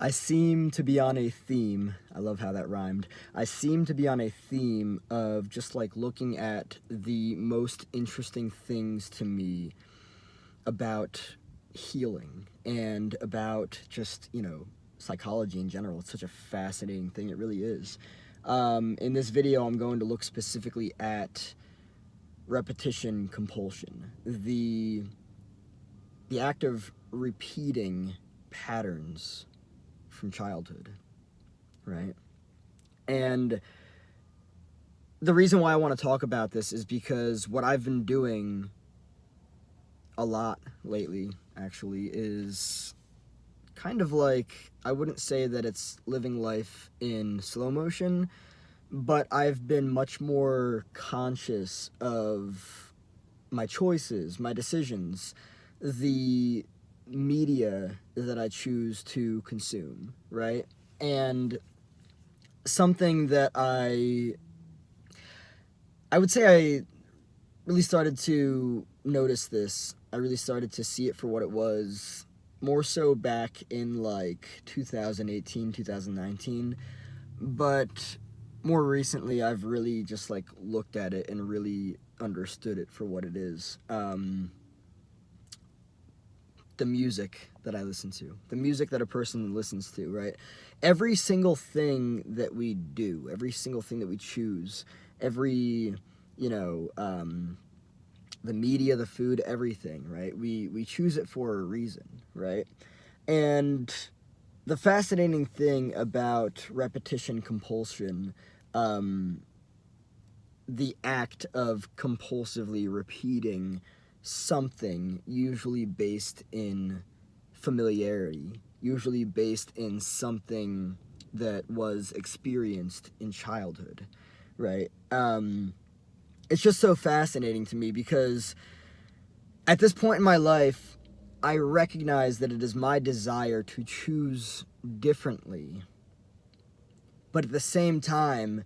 I seem to be on a theme. I love how that rhymed. I seem to be on a theme of just like looking at the most interesting things to me about healing and about just, psychology in general. It's such a fascinating thing. It really is. In this video, I'm going to look specifically at repetition compulsion, the act of repeating patterns from childhood, right? And the reason why I want to talk about this is because what I've been doing a lot lately, actually, is kind of like, I wouldn't say that it's living life in slow motion, but I've been much more conscious of my choices, my decisions, the media that I choose to consume, right? And something that I would say I really started to notice this. I really started to see it for what it was, more so back in like 2018, 2019. But more recently, I've really just like looked at it and really understood it for what it is. The music that I listen to, the music that a person listens to, right? Every single thing that we do, every single thing that we choose, every, the media, the food, everything, right? We choose it for a reason, right? And the fascinating thing about repetition compulsion, the act of compulsively repeating something, usually based in familiarity, usually based in something that was experienced in childhood, right? It's just so fascinating to me because at this point in my life, I recognize that it is my desire to choose differently. But at the same time,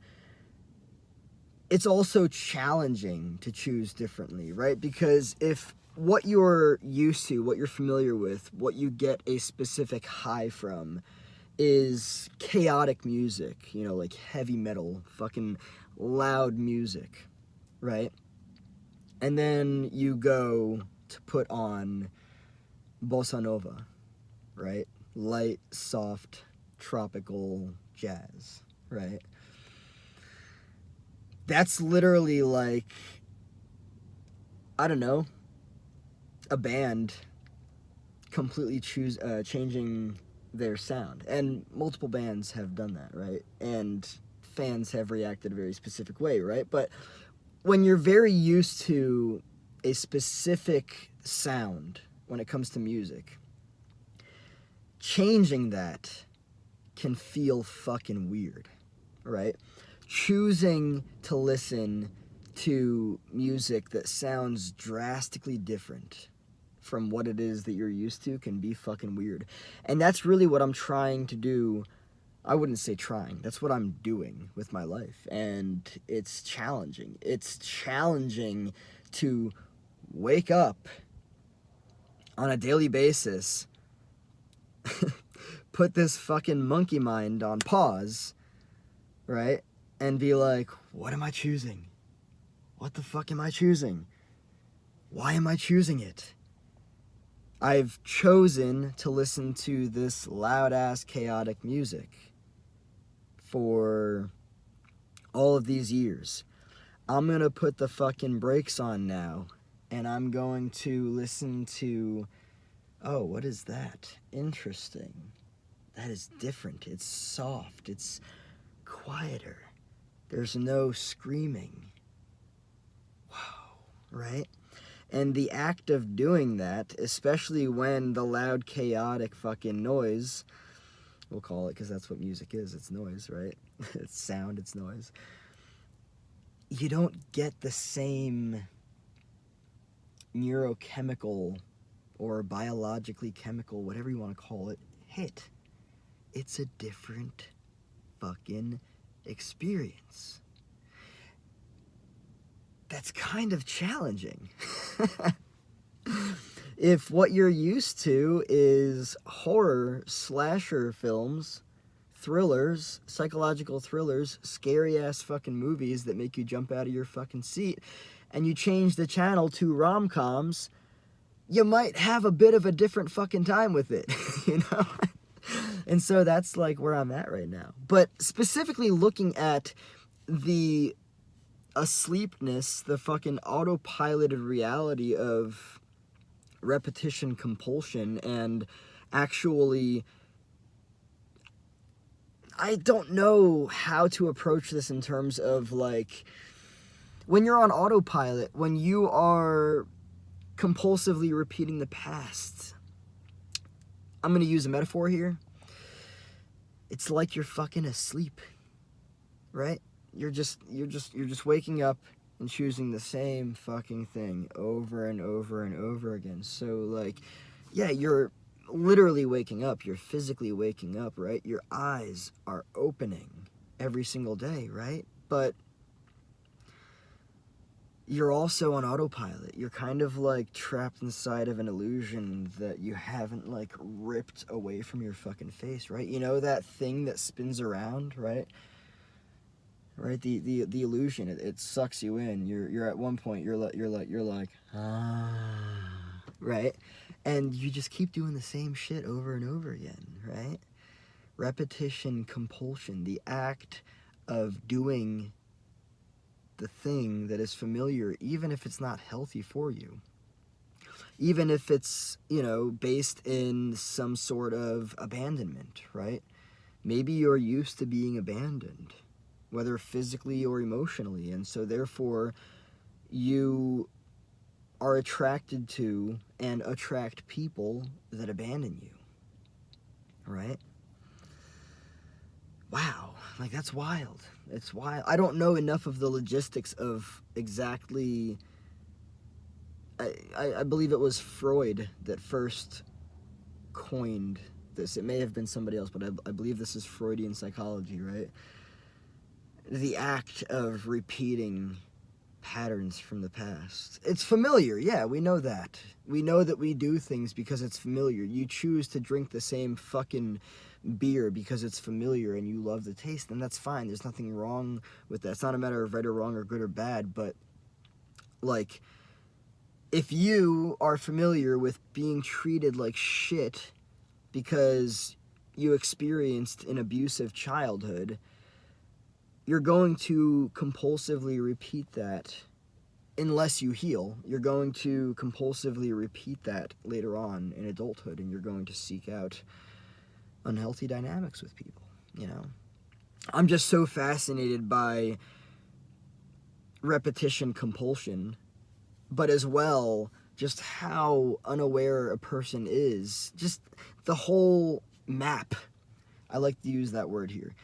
it's also challenging to choose differently, right? Because if what you're used to, what you're familiar with, what you get a specific high from is chaotic music, like heavy metal, fucking loud music, right? And then you go to put on bossa nova, right? Light, soft, tropical jazz, right? That's literally like, I don't know, a band completely changing their sound. And multiple bands have done that, right? And fans have reacted a very specific way, right? But when you're very used to a specific sound when it comes to music, changing that can feel fucking weird, right? Choosing to listen to music that sounds drastically different from what it is that you're used to can be fucking weird. And that's really what I'm trying to do. I wouldn't say trying. That's what I'm doing with my life. And it's challenging. It's challenging to wake up on a daily basis, put this fucking monkey mind on pause, right? And be like, what am I choosing? What the fuck am I choosing? Why am I choosing it? I've chosen to listen to this loud-ass chaotic music for all of these years. I'm gonna put the fucking brakes on now, and I'm going to listen to, oh, what is that? Interesting. That is different. It's soft. It's quieter. There's no screaming. Wow, right? And the act of doing that, especially when the loud, chaotic fucking noise, we'll call it because that's what music is, it's noise, right? It's sound, it's noise. You don't get the same neurochemical or biologically chemical, whatever you want to call it, hit. It's a different fucking experience. That's kind of challenging. If what you're used to is horror, slasher films, thrillers, psychological thrillers, scary ass fucking movies that make you jump out of your fucking seat, and you change the channel to rom-coms, you might have a bit of a different fucking time with it, you know? And so that's like where I'm at right now. But specifically looking at the asleepness, the fucking autopiloted reality of repetition compulsion, and actually, I don't know how to approach this in terms of like, when you're on autopilot, when you are compulsively repeating the past, I'm going to use a metaphor here. It's like you're fucking asleep, right? You're just waking up and choosing the same fucking thing over and over and over again. So like, yeah, you're literally waking up, you're physically waking up, right? Your eyes are opening every single day, right? But you're also on autopilot. You're kind of like trapped inside of an illusion that you haven't like ripped away from your fucking face, right? You know that thing that spins around, right? Right, the illusion, it sucks you in. You're at one point you're like right, and you just keep doing the same shit over and over again, right? Repetition compulsion, the act of doing the thing that is familiar, even if it's not healthy for you, even if it's, you know, based in some sort of abandonment, right? Maybe you're used to being abandoned, whether physically or emotionally, and so therefore you are attracted to and attract people that abandon you, right? Wow, like that's wild. It's wild. I don't know enough of the logistics of exactly. I believe it was Freud that first coined this. It may have been somebody else, but I believe this is Freudian psychology, right? The act of repeating patterns from the past. It's familiar, yeah, we know that. We know that we do things because it's familiar. You choose to drink the same fucking beer because it's familiar and you love the taste, and that's fine. There's nothing wrong with that. It's not a matter of right or wrong or good or bad, but like, if you are familiar with being treated like shit because you experienced an abusive childhood, you're going to compulsively repeat that unless you heal. You're going to compulsively repeat that later on in adulthood, and you're going to seek out unhealthy dynamics with people, you know? I'm just so fascinated by repetition compulsion, but as well, just how unaware a person is. Just the whole map. I like to use that word here.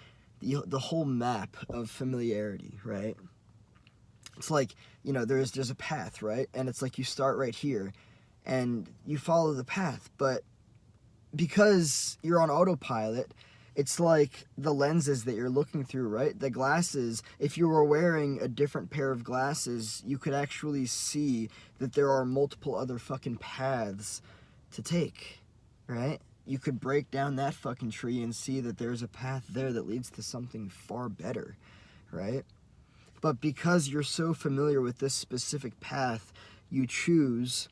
The whole map of familiarity, right? It's like, you know, there's a path, right? And it's like you start right here and you follow the path, but because you're on autopilot, it's like the lenses that you're looking through, right? The glasses, if you were wearing a different pair of glasses, you could actually see that there are multiple other fucking paths to take, right? You could break down that fucking tree and see that there's a path there that leads to something far better, right? But because you're so familiar with this specific path, you choose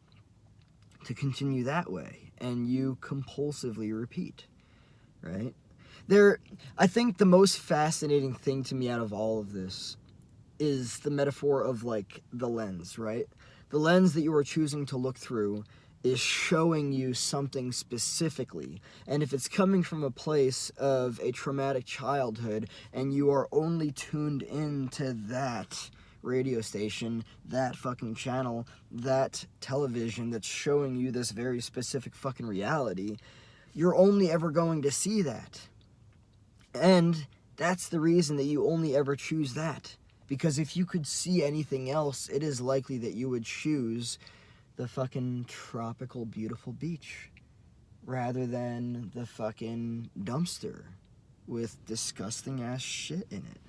to continue that way, and you compulsively repeat, right? I think the most fascinating thing to me out of all of this is the metaphor of like the lens, right? The lens that you are choosing to look through is showing you something specifically. And if it's coming from a place of a traumatic childhood and you are only tuned into that radio station, that fucking channel, that television that's showing you this very specific fucking reality, you're only ever going to see that. And that's the reason that you only ever choose that. Because if you could see anything else, it is likely that you would choose the fucking tropical, beautiful beach rather than the fucking dumpster with disgusting ass shit in it.